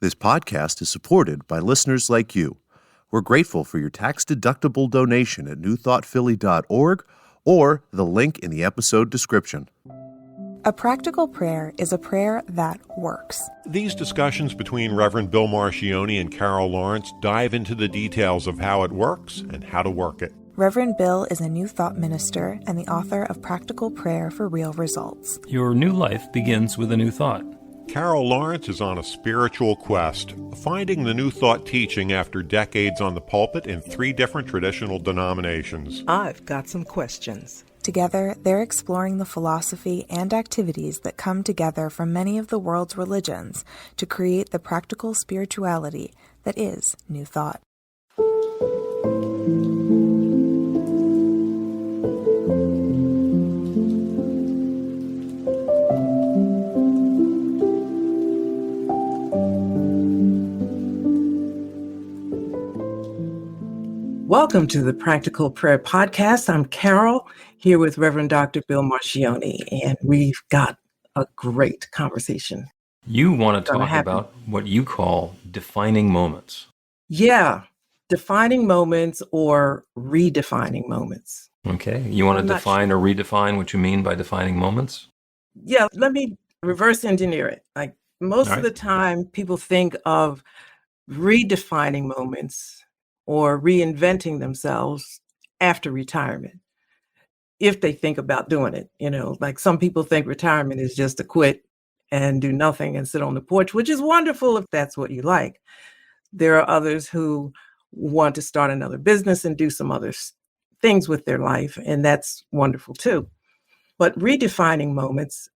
This podcast is supported by listeners like you. We're grateful for your tax-deductible donation at newthoughtphilly.org or the link in the episode description. A practical prayer is a prayer that works. These discussions between Reverend Bill Marchioni and Carol Lawrence dive into the details of how it works and how to work it. Reverend Bill is a New Thought minister and the author of Practical Prayer for Real Results. Your new life begins with a new thought. Carol Lawrence is on a spiritual quest, finding the New Thought teaching after decades on the pulpit in 3 different traditional denominations. I've got some questions. Together, they're exploring the philosophy and activities that come together from many of the world's religions to create the practical spirituality that is New Thought. Welcome to the Practical Prayer Podcast. I'm Carol, here with Reverend Dr. Bill Marchioni, and we've got a great conversation. You want to talk about what you call defining moments. Yeah, defining moments or redefining moments. Okay, you want to define or redefine what you mean by defining moments? Yeah, let me reverse engineer it. Like most of the time, people think of redefining moments or reinventing themselves after retirement, if they think about doing it. You know, like some people think retirement is just to quit and do nothing and sit on the porch, which is wonderful if that's what you like. There are others who want to start another business and do some other things with their life, and that's wonderful too. But redefining moments,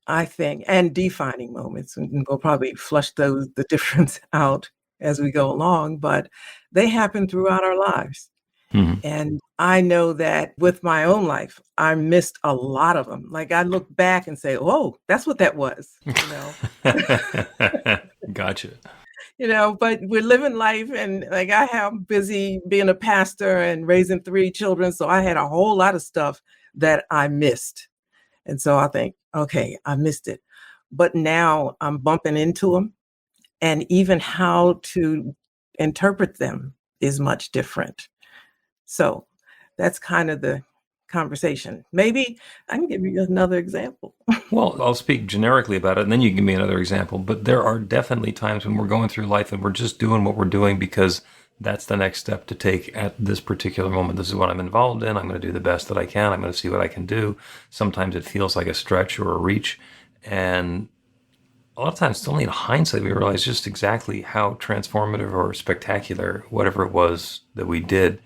I think, and defining moments, and we'll probably flush the difference out as we go along, but they happen throughout our lives. Mm-hmm. And I know that with my own life, I missed a lot of them. Like I look back and say, oh, that's what that was, you know. Gotcha. You know, but we're living life, and like I'm busy being a pastor and raising 3 children. So I had a whole lot of stuff that I missed. And so I think, okay, I missed it. But now I'm bumping into them. And even how to interpret them is much different. So that's kind of the conversation. Maybe I can give you another example. Well, I'll speak generically about it, and then you can give me another example. But there are definitely times when we're going through life and we're just doing what we're doing because that's the next step to take at this particular moment. This is what I'm involved in. I'm going to do the best that I can. I'm going to see what I can do. Sometimes it feels like a stretch or a reach. And a lot of times, it's only in hindsight we realize just exactly how transformative or spectacular whatever it was that we did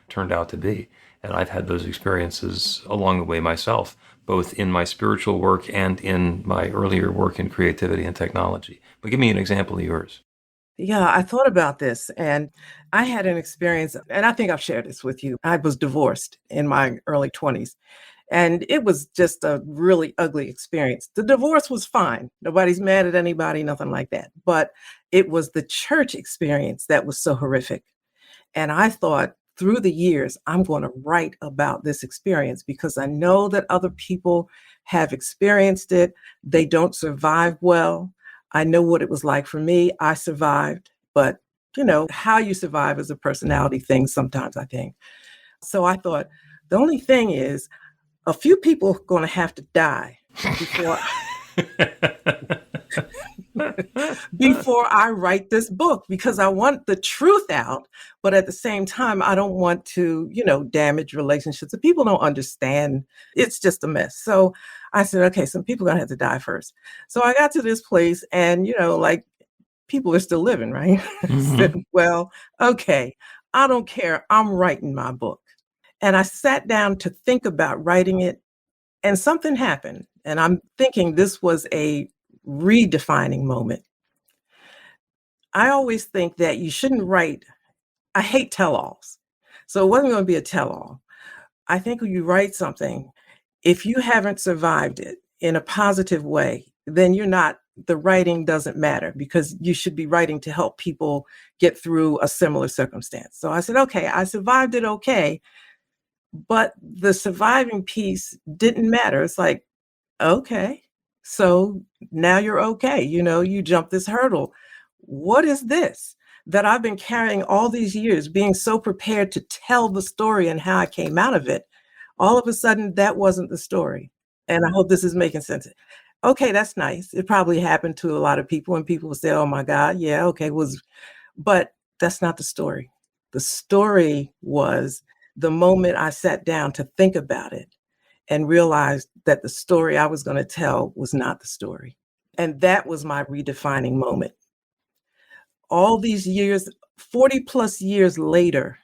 turned out to be. And I've had those experiences along the way myself, both in my spiritual work and in my earlier work in creativity and technology. But give me an example of yours. Yeah, I thought about this, and I had an experience, and I think I've shared this with you. I was divorced in my early 20s. And it was just a really ugly experience. The divorce was fine. Nobody's mad at anybody, nothing like that. But it was the church experience that was so horrific. And I thought through the years, I'm going to write about this experience because I know that other people have experienced it. They don't survive well. I know what it was like for me. I survived. But, you know, how you survive is a personality thing sometimes, I think. So I thought the only thing is, a few people are going to have to die before I write this book because I want the truth out. But at the same time, I don't want to, you know, damage relationships. If people don't understand, it's just a mess. So I said, okay, some people are going to have to die first. So I got to this place and, you know, like people are still living, right? Mm-hmm. I said, well, okay, I don't care. I'm writing my book. And I sat down to think about writing it, and something happened. And I'm thinking this was a redefining moment. I always think that you shouldn't write. I hate tell-alls. So it wasn't going to be a tell-all. I think when you write something, if you haven't survived it in a positive way, then the writing doesn't matter because you should be writing to help people get through a similar circumstance. So I said, okay, I survived it okay. But the surviving piece didn't matter. It's like, okay, so now you're okay. You know, you jumped this hurdle. what is this that I've been carrying all these years, being so prepared to tell the story and how I came out of it? All of a sudden, that wasn't the story. And I hope this is making sense. Okay, that's nice. It probably happened to a lot of people, and people will say, oh my God, yeah, okay, but that's not the story. The story was the moment I sat down to think about it and realized that the story I was going to tell was not the story. And that was my redefining moment. All these years, 40 plus years later,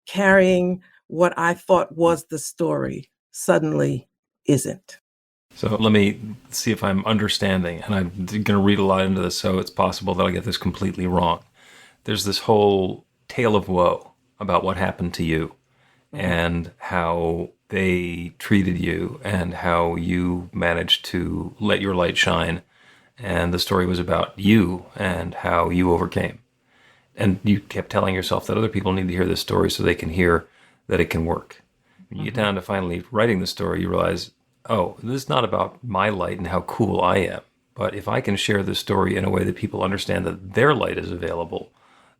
carrying what I thought was the story suddenly isn't. So let me see if I'm understanding, and I'm going to read a lot into this, so it's possible that I get this completely wrong. There's this whole tale of woe about what happened to you and how they treated you and how you managed to let your light shine. And the story was about you and how you overcame. And you kept telling yourself that other people need to hear this story so they can hear that it can work. When you get down to finally writing the story, you realize, oh, this is not about my light and how cool I am. But if I can share this story in a way that people understand that their light is available,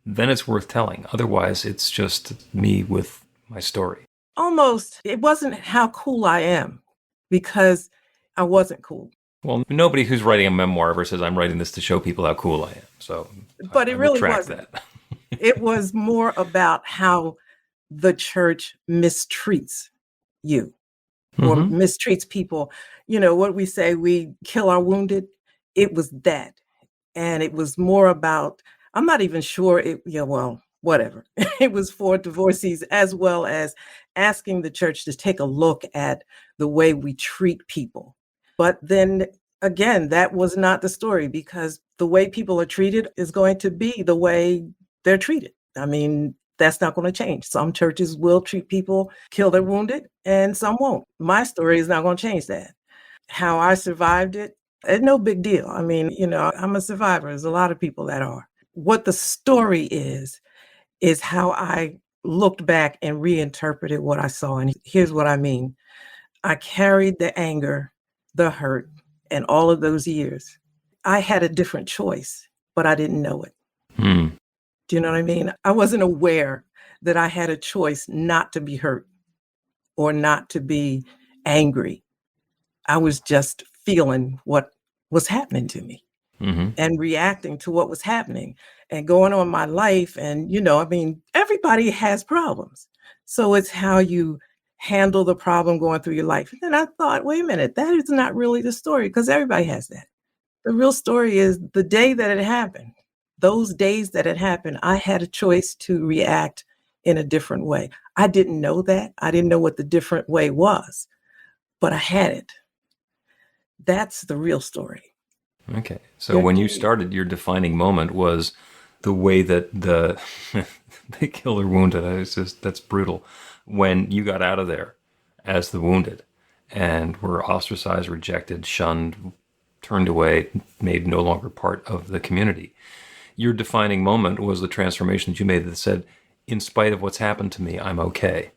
then it's worth telling. Otherwise, it's just me with my story. Almost, it wasn't how cool I am, because I wasn't cool. Well, nobody who's writing a memoir ever says, I'm writing this to show people how cool I am. So, but it really retract wasn't. That. It was more about how the church mistreats you or mistreats people. You know, what we say, we kill our wounded. It was that. And it was more about, I'm not even sure whatever. It was for divorcees, as well as asking the church to take a look at the way we treat people. But then again, that was not the story, because the way people are treated is going to be the way they're treated. I mean, that's not going to change. Some churches will treat people, kill their wounded, and some won't. My story is not going to change that. How I survived it, it's no big deal. I mean, I'm a survivor. There's a lot of people that are. What the story is how I looked back and reinterpreted what I saw. And here's what I mean. I carried the anger, the hurt, and all of those years. I had a different choice, but I didn't know it. Do you know what I mean? I wasn't aware that I had a choice not to be hurt or not to be angry. I was just feeling what was happening to me and reacting to what was happening and going on my life. And, everybody has problems. So it's how you handle the problem going through your life. And then I thought, wait a minute, that is not really the story, because everybody has that. The real story is the day that it happened. Those days that it happened, I had a choice to react in a different way. I didn't know that. I didn't know what the different way was, but I had it. That's the real story. Okay. So when you started, your defining moment was the way that they kill their wounded. That's brutal. When you got out of there as the wounded and were ostracized, rejected, shunned, turned away, made no longer part of the community, your defining moment was the transformation that you made that said, in spite of what's happened to me, I'm okay.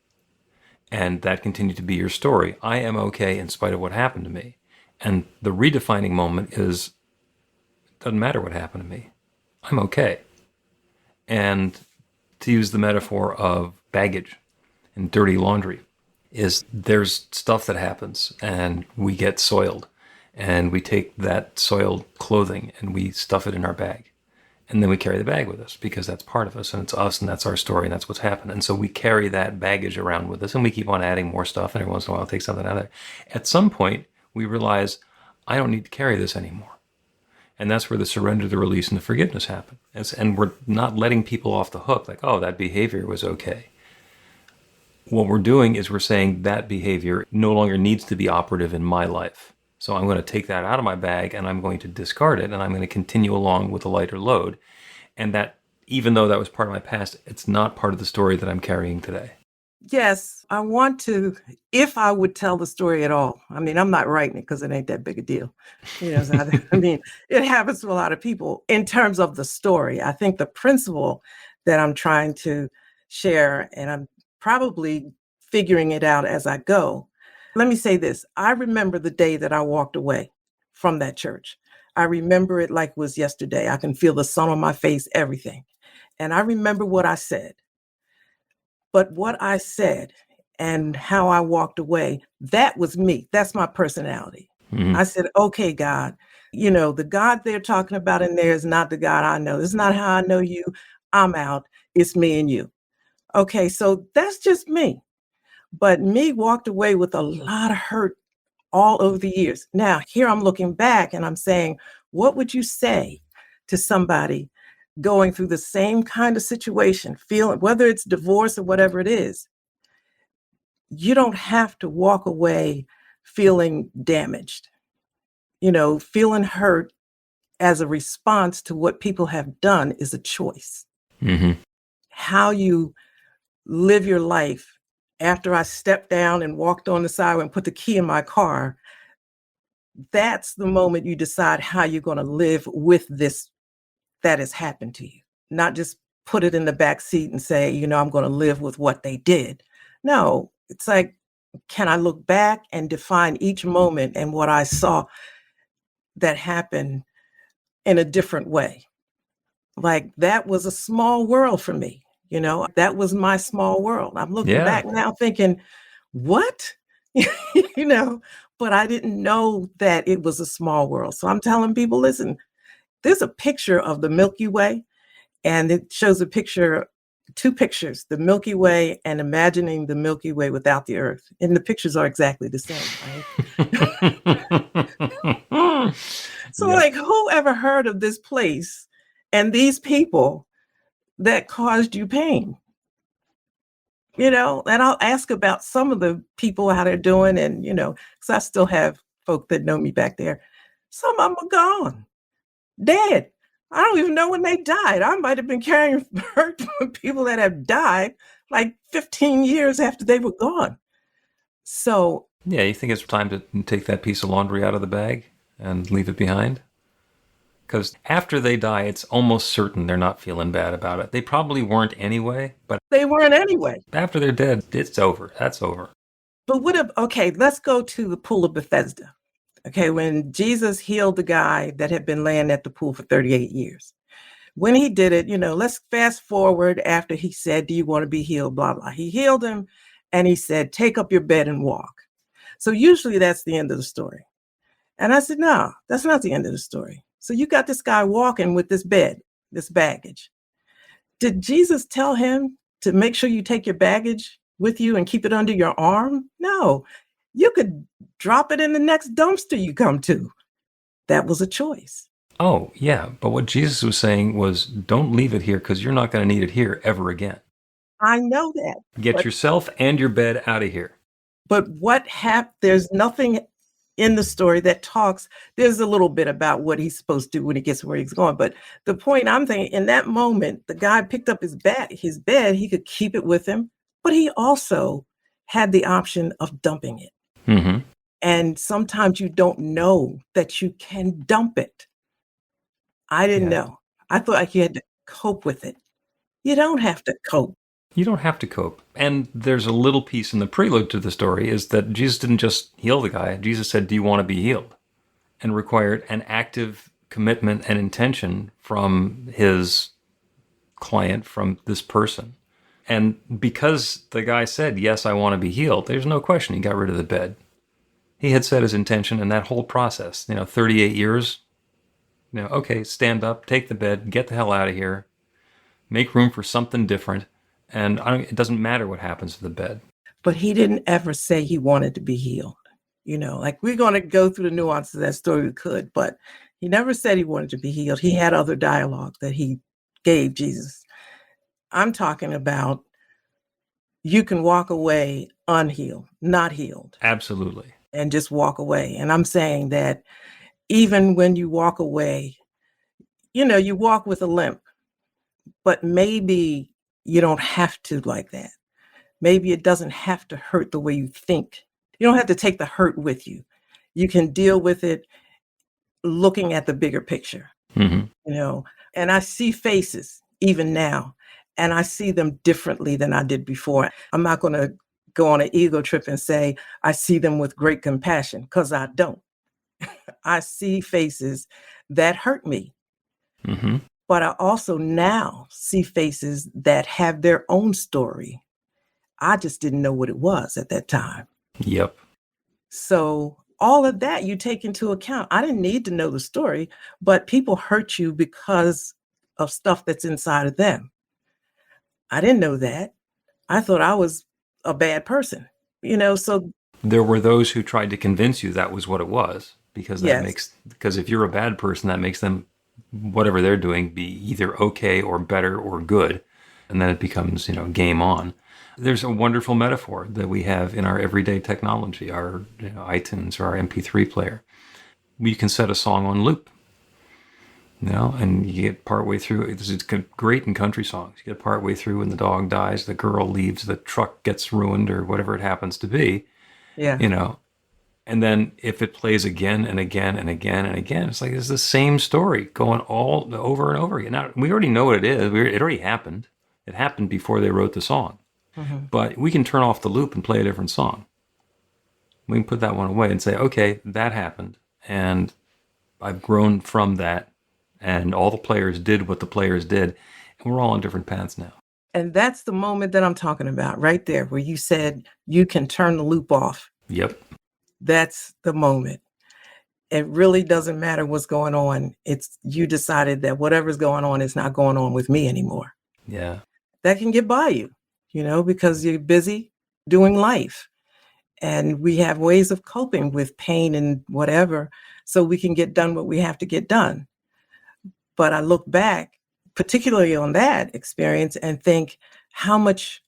And that continued to be your story. I am okay in spite of what happened to me. And the redefining moment is, it doesn't matter what happened to me. I'm okay. And to use the metaphor of baggage and dirty laundry, is there's stuff that happens and we get soiled, and we take that soiled clothing and we stuff it in our bag. And then we carry the bag with us because that's part of us, and it's us, and that's our story, and that's what's happened. And so we carry that baggage around with us, and we keep on adding more stuff, and every once in a while I'll take something out of there. At some point, we realize, I don't need to carry this anymore. And that's where the surrender, the release, and the forgiveness happen. And we're not letting people off the hook, like, oh, that behavior was okay. What we're doing is we're saying that behavior no longer needs to be operative in my life. So I'm going to take that out of my bag and I'm going to discard it, and I'm going to continue along with a lighter load. And that, even though that was part of my past, it's not part of the story that I'm carrying today. Yes, I want to, if I would tell the story at all. I mean, I'm not writing it because it ain't that big a deal. It happens to a lot of people in terms of the story. I think the principle that I'm trying to share, and I'm probably figuring it out as I go. Let me say this. I remember the day that I walked away from that church. I remember it like it was yesterday. I can feel the sun on my face, everything. And I remember what I said. But what I said and how I walked away, that was me. That's my personality. Mhm. I said, okay, God, the God they're talking about in there is not the God I know. This is not how I know you. I'm out. It's me and you. Okay, so that's just me. But me walked away with a lot of hurt all over the years. Now, here I'm looking back and I'm saying, what would you say to somebody going through the same kind of situation, feeling whether it's divorce or whatever it is? You don't have to walk away feeling damaged, feeling hurt as a response to what people have done is a choice. Mhm. How you live your life after I stepped down and walked on the sidewalk and put the key in my car, that's the moment you decide how you're going to live with this that has happened to you. Not just put it in the back seat and say, I'm going to live with what they did. No, it's like, can I look back and define each moment and what I saw that happened in a different way? Like that was a small world for me. That was my small world. I'm looking Yeah. back now thinking, what? But I didn't know that it was a small world. So I'm telling people, listen, there's a picture of the Milky Way, and it shows two pictures, the Milky Way and imagining the Milky Way without the Earth. And the pictures are exactly the same, right? So Yep. like, who ever heard of this place and these people that caused you pain? And I'll ask about some of the people, how they're doing. And, because I still have folk that know me back there. Some of them are gone, dead. I don't even know when they died. I might have been carrying hurt from people that have died like 15 years after they were gone. So, Yeah, you think it's time to take that piece of laundry out of the bag and leave it behind? Because after they die, it's almost certain they're not feeling bad about it. They probably weren't anyway, but they weren't anyway. after they're dead, it's over. That's over. But okay, let's go to the pool of Bethesda. Okay, when Jesus healed the guy that had been laying at the pool for 38 years. When he did it, let's fast forward after he said, do you want to be healed? Blah, blah. He healed him and he said, take up your bed and walk. So usually that's the end of the story. And I said, no, that's not the end of the story. So you got this guy walking with this bed, this baggage. Did Jesus tell him to make sure you take your baggage with you and keep it under your arm? No, you could drop it in the next dumpster you come to. That was a choice. Oh, yeah. But what Jesus was saying was, don't leave it here because you're not going to need it here ever again. I know that. Get yourself and your bed out of here. But what happened? There's nothing in the story that talks. There's a little bit about what he's supposed to do when he gets where he's going. But the point I'm thinking, in that moment, the guy picked up his bed, he could keep it with him, but he also had the option of dumping it. Mm-hmm. And sometimes you don't know that you can dump it. I didn't know. I thought like you had to cope with it. You don't have to cope. You don't have to cope. And there's a little piece in the prelude to the story is that Jesus didn't just heal the guy. Jesus said, do you want to be healed? And required an active commitment and intention from his client, from this person. And because the guy said, yes, I want to be healed, there's no question he got rid of the bed. He had set his intention in that whole process, 38 years. Okay, stand up, take the bed, get the hell out of here, make room for something different. And it doesn't matter what happens to the bed. But he didn't ever say he wanted to be healed. Like we're going to go through the nuances of that story, we could, but he never said he wanted to be healed. He had other dialogue that he gave Jesus. I'm talking about you can walk away unhealed, not healed. Absolutely. And just walk away. And I'm saying that even when you walk away, you walk with a limp, but maybe you don't have to like that. Maybe it doesn't have to hurt the way you think. You don't have to take the hurt with you. You can deal with it looking at the bigger picture, Mm-hmm. And I see faces even now, and I see them differently than I did before. I'm not going to go on an ego trip and say I see them with great compassion, because I don't. I see faces that hurt me, Mm-hmm. but I also now see faces that have their own story. I just didn't know what it was at that time. Yep. So all of that you take into account. I didn't need to know the story, but people hurt you because of stuff that's inside of them. I didn't know that. I thought I was a bad person, so There were those who tried to convince you that was what it was, because yes. because if you're a bad person, that makes them, whatever they're doing, be either okay or better or good. And then it becomes, game on. There's a wonderful metaphor that we have in our everyday technology, our iTunes or our MP3 player. You can set a song on loop, and you get partway through. This is great in country songs. You get partway through and the dog dies, the girl leaves, the truck gets ruined, or whatever it happens to be, Yeah. And then if it plays again and again and again and again, it's like it's the same story going all over and over again. Now, we already know what it is. It already happened. It happened before they wrote the song. Mhm. But we can turn off the loop and play a different song. We can put that one away and say, okay, that happened. And I've grown from that. And all the players did what the players did. And we're all on different paths now. And that's the moment that I'm talking about right there, where you said you can turn the loop off. Yep. That's the moment. It really doesn't matter what's going on. It's you decided that whatever's going on is not going on with me anymore. Yeah. That can get by you, because you're busy doing life. And we have ways of coping with pain and whatever, so we can get done what we have to get done. But I look back, particularly on that experience, and think how much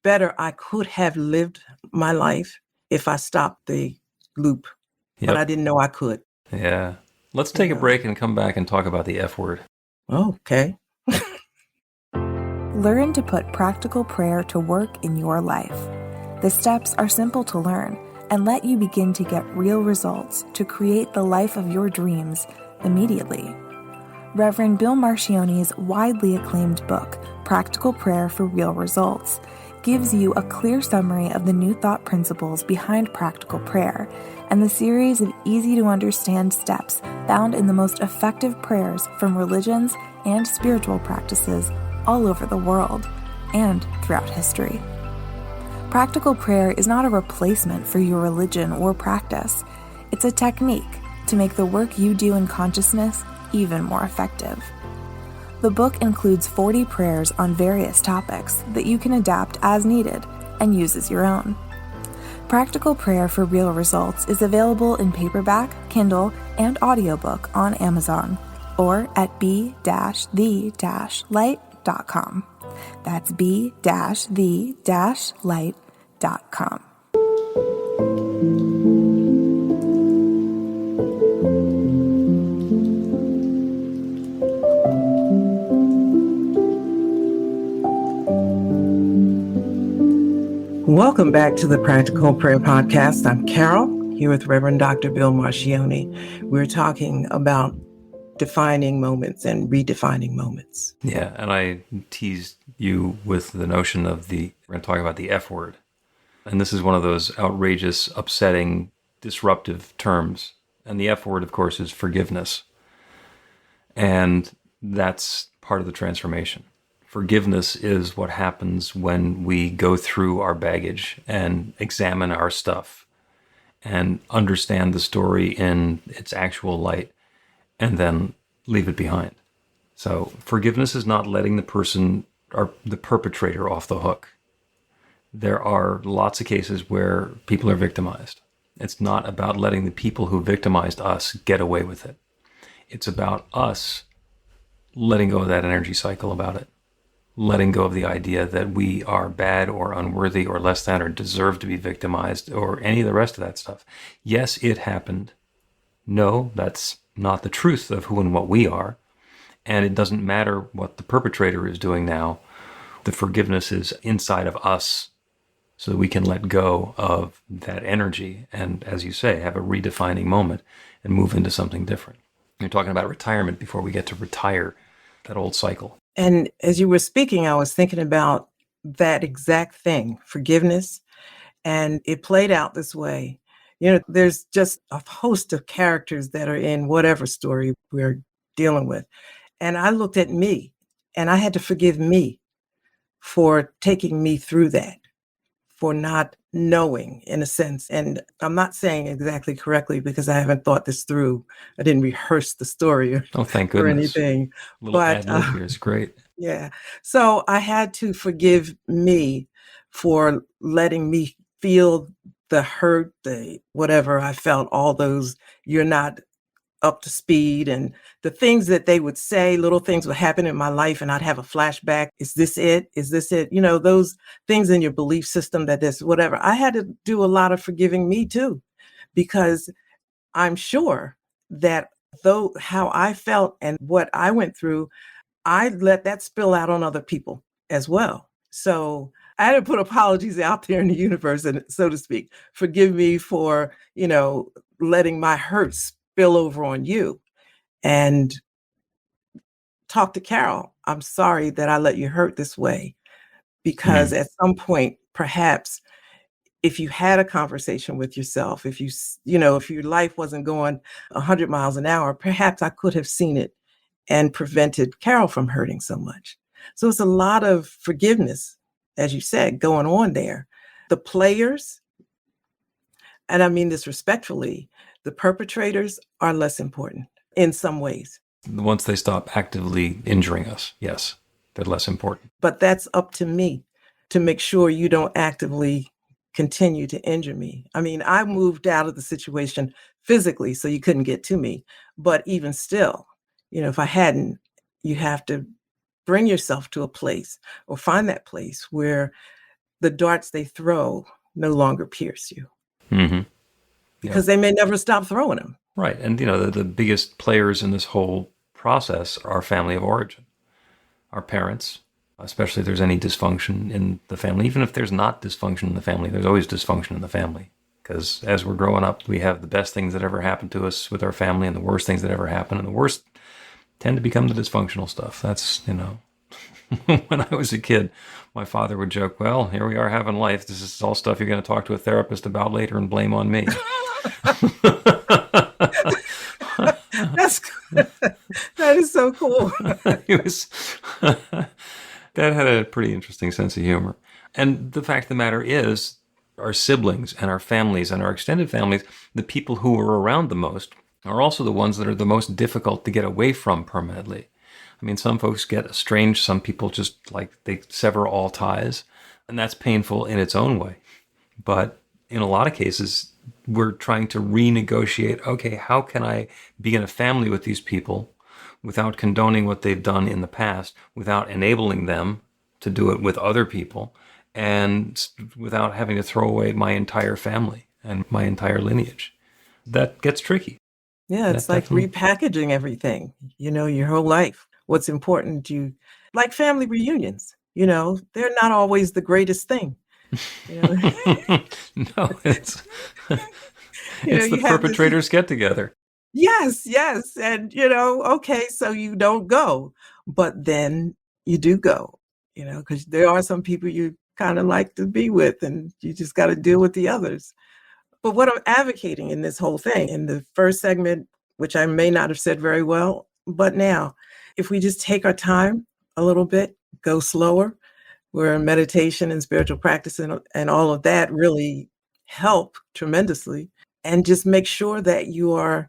better I could have lived my life if I stopped the loop. Yep. But I didn't know I could. Yeah. Let's take a break and come back and talk about the F word. Okay. Learn to put practical prayer to work in your life. The steps are simple to learn and let you begin to get real results to create the life of your dreams immediately. Reverend Bill Marcione's widely acclaimed book, Practical Prayer for Real Results, gives you a clear summary of the New Thought principles behind practical prayer and the series of easy-to-understand steps found in the most effective prayers from religions and spiritual practices all over the world and throughout history. Practical prayer is not a replacement for your religion or practice. It's a technique to make the work you do in consciousness even more effective. The book includes 40 prayers on various topics that you can adapt as needed and use as your own. Practical Prayer for Real Results is available in paperback, Kindle, and audiobook on Amazon or at b-the-light.com. That's b-the-light.com. Welcome back to the Practical Prayer Podcast. I'm Carol, here with Reverend Dr. Bill Marcione. We're talking about defining moments and redefining moments. Yeah, and I teased you with the notion of we're going to talk about the F word. And this is one of those outrageous, upsetting, disruptive terms. And the F word, of course, is forgiveness. And that's part of the transformation. Forgiveness is what happens when we go through our baggage and examine our stuff and understand the story in its actual light and then leave it behind. So forgiveness is not letting the person or the perpetrator off the hook. There are lots of cases where people are victimized. It's not about letting the people who victimized us get away with it. It's about us letting go of that energy cycle about it. Letting go of the idea that we are bad or unworthy or less than or deserve to be victimized or any of the rest of that stuff. Yes, it happened. No, that's not the truth of who and what we are. And it doesn't matter what the perpetrator is doing now. The forgiveness is inside of us so that we can let go of that energy and, as you say, have a redefining moment and move into something different. You're talking about retirement before we get to retire that old cycle. And as you were speaking, I was thinking about that exact thing, forgiveness. And it played out this way. There's just a host of characters that are in whatever story we're dealing with. And I looked at me and I had to forgive me for taking me through that, for not knowing in a sense. And I'm not saying exactly correctly because I haven't thought this through. I didn't rehearse the story Oh, thank or goodness. anything. Little But ad lib here is great. yeah. So I had to forgive me for letting me feel the hurt, the whatever I felt, all those, you're not up to speed, and the things that they would say, little things would happen in my life and I'd have a flashback. Is this it? Is this it? Those things in your belief system that this, whatever. I had to do a lot of forgiving me too, because I'm sure that though how I felt and what I went through, I let that spill out on other people as well. So I had to put apologies out there in the universe, and so to speak, forgive me for, letting my hurts spill over on you, and talk to Carol. I'm sorry that I let you hurt this way, because at some point, perhaps if you had a conversation with yourself, if if your life wasn't going 100 miles an hour, perhaps I could have seen it and prevented Carol from hurting so much. So it's a lot of forgiveness, as you said, going on there. The players, and I mean this respectfully, the perpetrators are less important in some ways. Once they stop actively injuring us, yes, they're less important. But that's up to me to make sure you don't actively continue to injure me. I mean, I moved out of the situation physically, so you couldn't get to me. But even still, if I hadn't, you have to bring yourself to a place or find that place where the darts they throw no longer pierce you. Mm-hmm. Because they may never stop throwing them. Right. And, the biggest players in this whole process are family of origin, our parents, especially if there's any dysfunction in the family. Even if there's not dysfunction in the family, there's always dysfunction in the family. Because as we're growing up, we have the best things that ever happened to us with our family and the worst things that ever happen. And the worst tend to become the dysfunctional stuff. That's, when I was a kid, my father would joke, well, here we are having life. This is all stuff you're going to talk to a therapist about later and blame on me. That's good. That is so cool. Dad had a pretty interesting sense of humor. And the fact of the matter is, our siblings and our families and our extended families, the people who are around the most, are also the ones that are the most difficult to get away from permanently. I mean, some folks get estranged. Some people just they sever all ties. And that's painful in its own way. But in a lot of cases, we're trying to renegotiate, okay, how can I be in a family with these people without condoning what they've done in the past, without enabling them to do it with other people, and without having to throw away my entire family and my entire lineage? That gets tricky. Yeah, it's like repackaging everything, your whole life. What's important, like family reunions, they're not always the greatest thing. No, it's the perpetrators get together. Yes. And, okay, so you don't go, but then you do go, because there are some people you kind of like to be with, and you just got to deal with the others. But what I'm advocating in this whole thing, in the first segment, which I may not have said very well, but now, if we just take our time a little bit, go slower, where meditation and spiritual practice and all of that really help tremendously, and just make sure that you are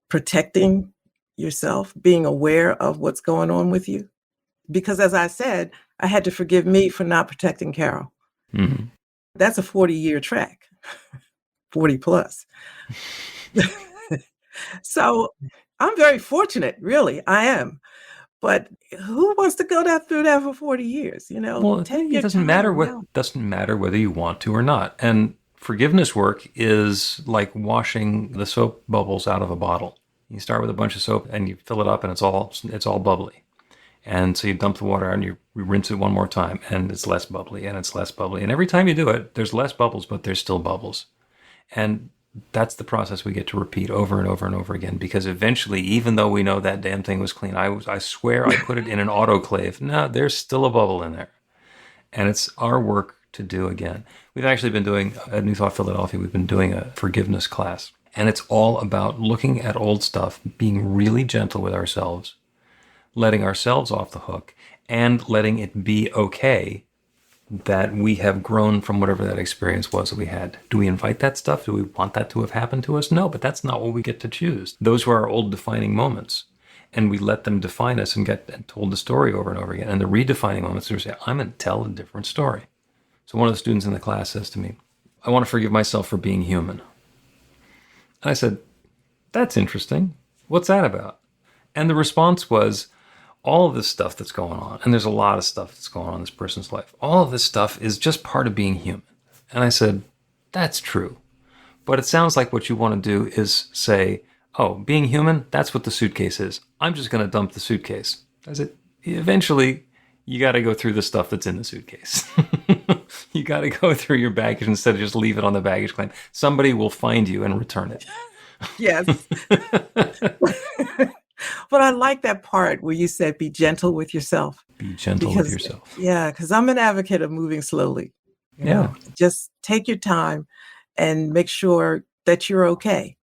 protecting yourself, being aware of what's going on with you. Because as I said, I had to forgive me for not protecting Carol. Mm-hmm. That's a 40-year track, 40 plus. So I'm very fortunate, really, I am. But who wants to go through that for 40 years? Well, it doesn't matter whether you want to or not. And forgiveness work is like washing the soap bubbles out of a bottle. You start with a bunch of soap and you fill it up, and it's all bubbly. And so you dump the water out and you rinse it one more time, and it's less bubbly and it's less bubbly. And every time you do it, there's less bubbles, but there's still bubbles. And that's the process we get to repeat over and over and over again, because eventually, even though we know that damn thing was clean, I swear I put it in an autoclave. No, there's still a bubble in there. And it's our work to do again. We've actually been doing, at New Thought Philadelphia, we've been doing a forgiveness class. And it's all about looking at old stuff, being really gentle with ourselves, letting ourselves off the hook, and letting it be okay that we have grown from whatever that experience was that we had. Do we invite that stuff? Do we want that to have happened to us? No, but that's not what we get to choose. Those were our old defining moments. And we let them define us and get told the story over and over again. And the redefining moments, we say, I'm going to tell a different story. So one of the students in the class says to me, I want to forgive myself for being human. And I said, that's interesting. What's that about? And the response was, all of this stuff that's going on, and there's a lot of stuff that's going on in this person's life, all of this stuff is just part of being human. And I said, that's true. But it sounds like what you want to do is say, oh, being human, that's what the suitcase is. I'm just going to dump the suitcase. I said, eventually, you got to go through the stuff that's in the suitcase. You got to go through your baggage instead of just leave it on the baggage claim. Somebody will find you and return it. Yes. But I like that part where you said, be gentle with yourself. Be gentle with yourself. Yeah, because I'm an advocate of moving slowly. You know? Just take your time and make sure that you're okay.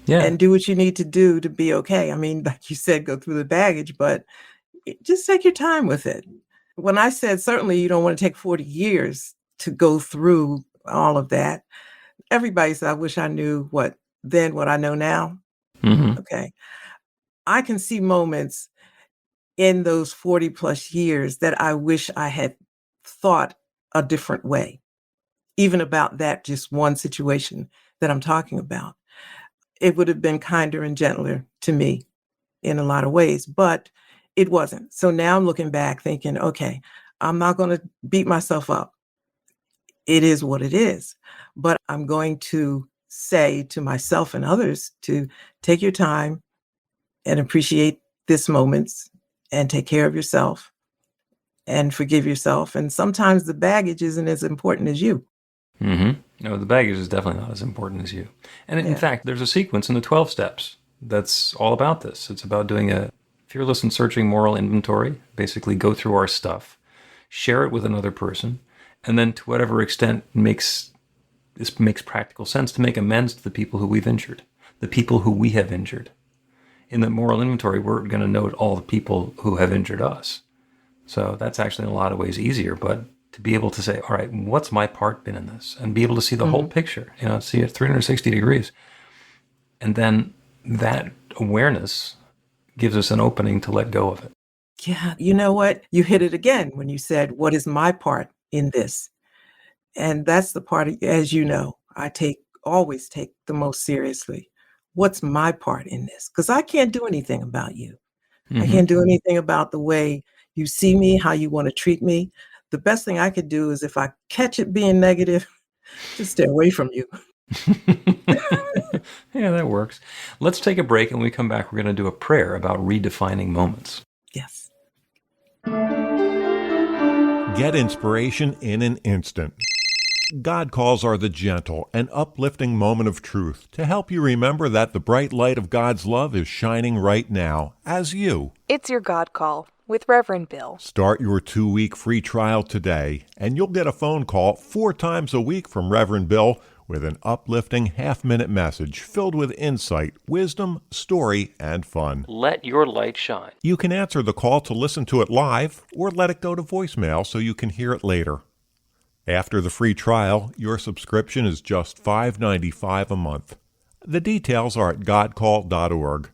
Yeah. And do what you need to do to be okay. I mean, like you said, go through the baggage, but just take your time with it. When I said, certainly you don't want to take 40 years to go through all of that, everybody said, I wish I knew what I know now. Mm-hmm. Okay. I can see moments in those 40 plus years that I wish I had thought a different way, even about that just one situation that I'm talking about. It would have been kinder and gentler to me in a lot of ways, but it wasn't. So now I'm looking back thinking, okay, I'm not going to beat myself up. It is what it is, but I'm going to say to myself and others to take your time and appreciate this moments and take care of yourself and forgive yourself. And sometimes the baggage isn't as important as you. Mm-hmm. No, the baggage is definitely not as important as you. And in fact, there's a sequence in the 12 steps that's all about this. It's about doing a fearless and searching moral inventory, basically go through our stuff, share it with another person, and then to whatever extent makes practical sense, to make amends to the people who we've injured, the people who we have injured. In the moral inventory, we're going to note all the people who have injured us. So that's actually in a lot of ways easier, but to be able to say, all right, what's my part been in this? And be able to see the whole picture, see it 360 degrees. And then that awareness gives us an opening to let go of it. Yeah, you know what? You hit it again when you said, what is my part in this? And that's the part, as you know, I always take the most seriously. What's my part in this? Because I can't do anything about you. Mm-hmm. I can't do anything about the way you see me, how you want to treat me. The best thing I could do is if I catch it being negative, just stay away from you. Yeah, that works. Let's take a break, and when we come back, we're going to do a prayer about redefining moments. Yes. Get inspiration in an instant. God calls are the gentle and uplifting moment of truth to help you remember that the bright light of God's love is shining right now as you. It's your God Call with Reverend Bill. Start your 2-week free trial today, and you'll get a phone call 4 times a week from Reverend Bill with an uplifting half-minute message filled with insight, wisdom, story, and fun. Let your light shine. You can answer the call to listen to it live or let it go to voicemail so you can hear it later. After the free trial, your subscription is just $5.95 a month. The details are at godcall.org.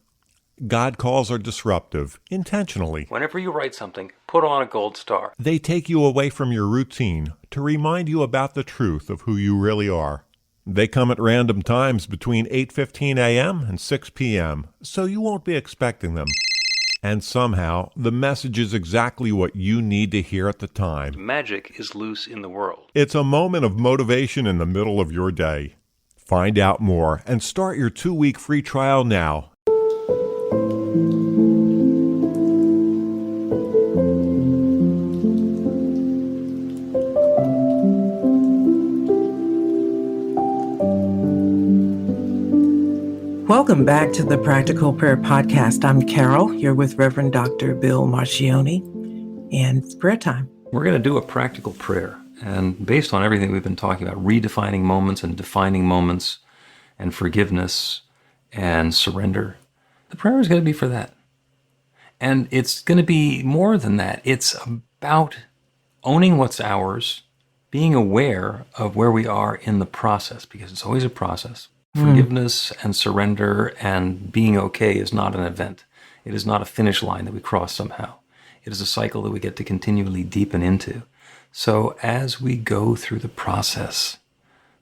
God calls are disruptive, intentionally. Whenever you write something, put on a gold star. They take you away from your routine to remind you about the truth of who you really are. They come at random times between 8:15 a.m. and 6 p.m., so you won't be expecting them. And somehow, the message is exactly what you need to hear at the time. Magic is loose in the world. It's a moment of motivation in the middle of your day. Find out more and start your 2-week free trial now. Welcome back to the Practical Prayer Podcast. I'm Carol. You're with Reverend Dr. Bill Marcioni, and it's prayer time. We're going to do a practical prayer. And based on everything we've been talking about, redefining moments and defining moments and forgiveness and surrender, the prayer is going to be for that. And it's going to be more than that. It's about owning what's ours, being aware of where we are in the process, because it's always a process. Forgiveness and surrender and being okay is not an event. It is not a finish line that we cross somehow. It is a cycle that we get to continually deepen into. So as we go through the process,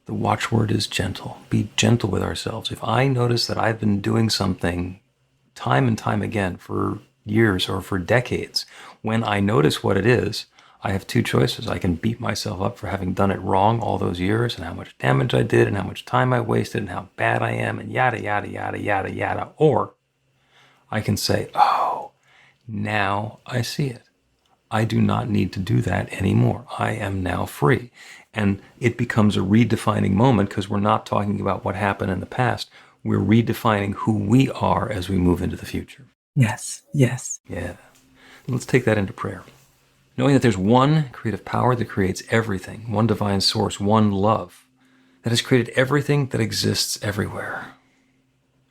the watchword is gentle. Be gentle with ourselves. If I notice that I've been doing something time and time again for years or for decades, when I notice what it is, I have two choices. I can beat myself up for having done it wrong all those years and how much damage I did and how much time I wasted and how bad I am and yada, yada, yada, yada, yada. Or I can say, oh, now I see it. I do not need to do that anymore. I am now free. And it becomes a redefining moment because we're not talking about what happened in the past. We're redefining who we are as we move into the future. Yes, yes. Yeah. Let's take that into prayer. Knowing that there's one creative power that creates everything, one divine source, one love that has created everything that exists everywhere.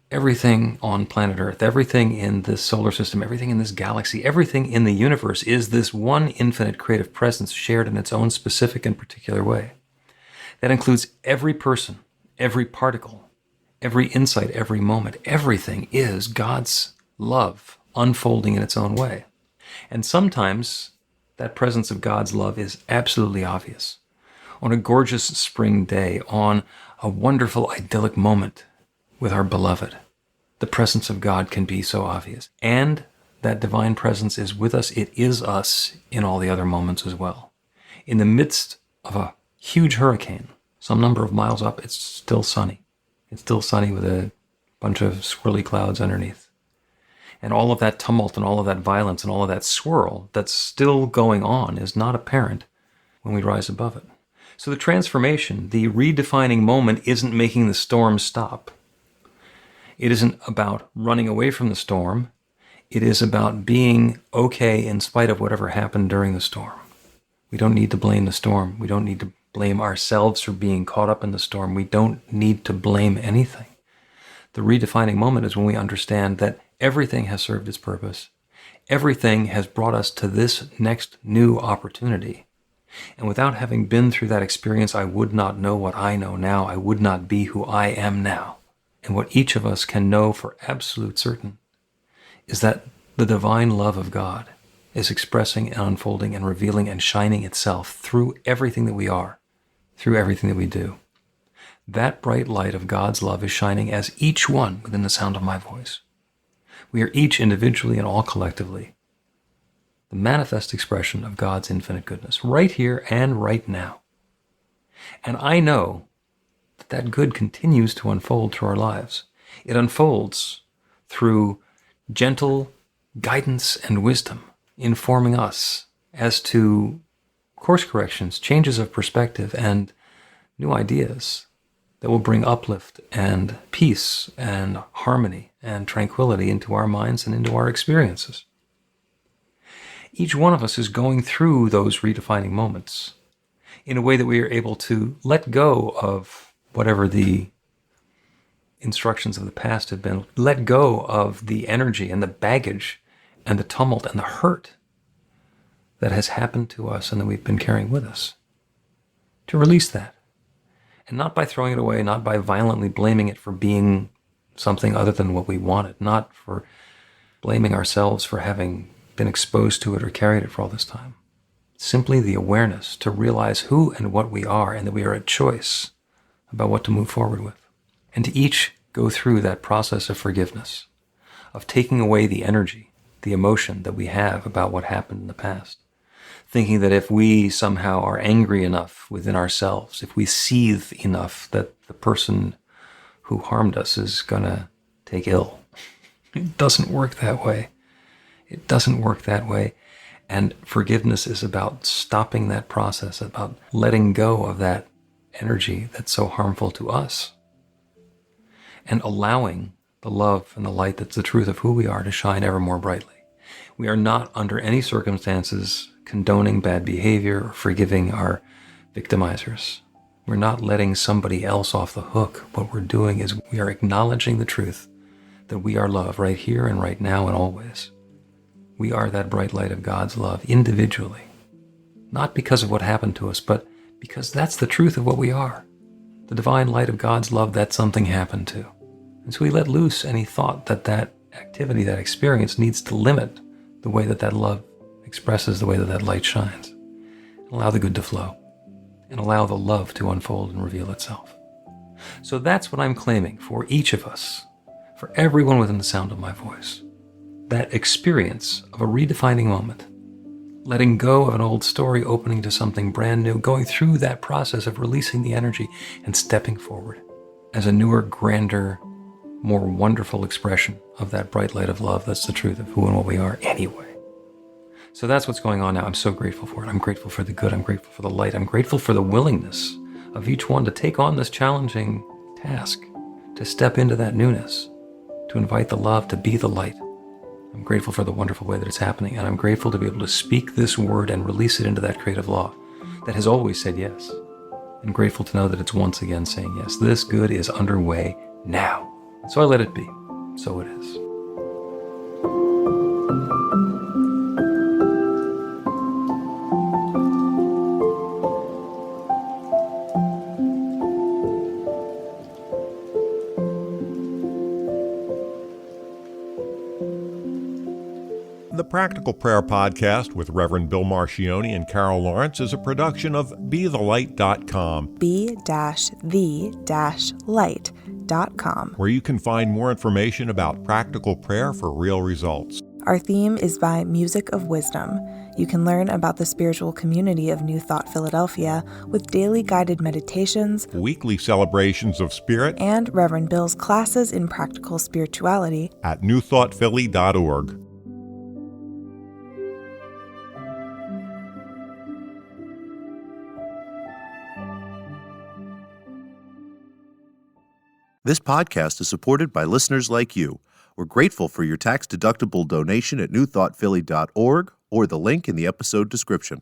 Everything on planet Earth, everything in this solar system, everything in this galaxy, everything in the universe is this one infinite creative presence shared in its own specific and particular way. That includes every person, every particle, every insight, every moment. Everything is God's love unfolding in its own way. And sometimes that presence of God's love is absolutely obvious. On a gorgeous spring day, on a wonderful idyllic moment with our beloved, the presence of God can be so obvious. And that divine presence is with us. It is us in all the other moments as well. In the midst of a huge hurricane, some number of miles up, it's still sunny. It's still sunny with a bunch of swirly clouds underneath. And all of that tumult and all of that violence and all of that swirl that's still going on is not apparent when we rise above it. So the transformation, the redefining moment, isn't making the storm stop. It isn't about running away from the storm. It is about being okay in spite of whatever happened during the storm. We don't need to blame the storm. We don't need to blame ourselves for being caught up in the storm. We don't need to blame anything. The redefining moment is when we understand that everything has served its purpose. Everything has brought us to this next new opportunity. And without having been through that experience, I would not know what I know now. I would not be who I am now. And what each of us can know for absolute certain is that the divine love of God is expressing and unfolding and revealing and shining itself through everything that we are, through everything that we do. That bright light of God's love is shining as each one within the sound of my voice. We are each individually and all collectively the manifest expression of God's infinite goodness, right here and right now. And I know that that good continues to unfold through our lives. It unfolds through gentle guidance and wisdom, informing us as to course corrections, changes of perspective, and new ideas that will bring uplift and peace and harmony and tranquility into our minds and into our experiences. Each one of us is going through those redefining moments in a way that we are able to let go of whatever the instructions of the past have been, let go of the energy and the baggage and the tumult and the hurt that has happened to us and that we've been carrying with us. To release that. And not by throwing it away, not by violently blaming it for being something other than what we wanted, not for blaming ourselves for having been exposed to it or carried it for all this time. Simply the awareness to realize who and what we are and that we are at choice about what to move forward with. And to each go through that process of forgiveness, of taking away the energy, the emotion that we have about what happened in the past. Thinking that if we somehow are angry enough within ourselves, if we seethe enough, that the person who harmed us is going to take ill. It doesn't work that way. It doesn't work that way. And forgiveness is about stopping that process, about letting go of that energy that's so harmful to us, and allowing the love and the light that's the truth of who we are to shine ever more brightly. We are not under any circumstances condoning bad behavior or forgiving our victimizers. We're not letting somebody else off the hook. What we're doing is we are acknowledging the truth that we are love right here and right now and always. We are that bright light of God's love individually, not because of what happened to us, but because that's the truth of what we are. The divine light of God's love that something happened to. And so we let loose any thought that that activity, that experience needs to limit the way that that love expresses, the way that that light shines. Allow the good to flow and allow the love to unfold and reveal itself. So that's what I'm claiming for each of us, for everyone within the sound of my voice. That experience of a redefining moment, letting go of an old story, opening to something brand new, going through that process of releasing the energy and stepping forward as a newer, grander, more wonderful expression of that bright light of love that's the truth of who and what we are anyway. So that's what's going on now. I'm so grateful for it. I'm grateful for the good. I'm grateful for the light. I'm grateful for the willingness of each one to take on this challenging task, to step into that newness, to invite the love, to be the light. I'm grateful for the wonderful way that it's happening, and I'm grateful to be able to speak this word and release it into that creative law that has always said yes. I'm grateful to know that it's once again saying yes. This good is underway now. And so I let it be. So it is. The Practical Prayer Podcast with Reverend Bill Marcioni and Carol Lawrence is a production of BeTheLight.com. be-the-light.com. where you can find more information about practical prayer for real results. Our theme is by Music of Wisdom. You can learn about the spiritual community of New Thought Philadelphia with daily guided meditations, Weekly celebrations of spirit and Reverend Bill's classes in practical spirituality at newthoughtphilly.org. This podcast is supported by listeners like you. We're grateful for your tax-deductible donation at newthoughtphilly.org or the link in the episode description.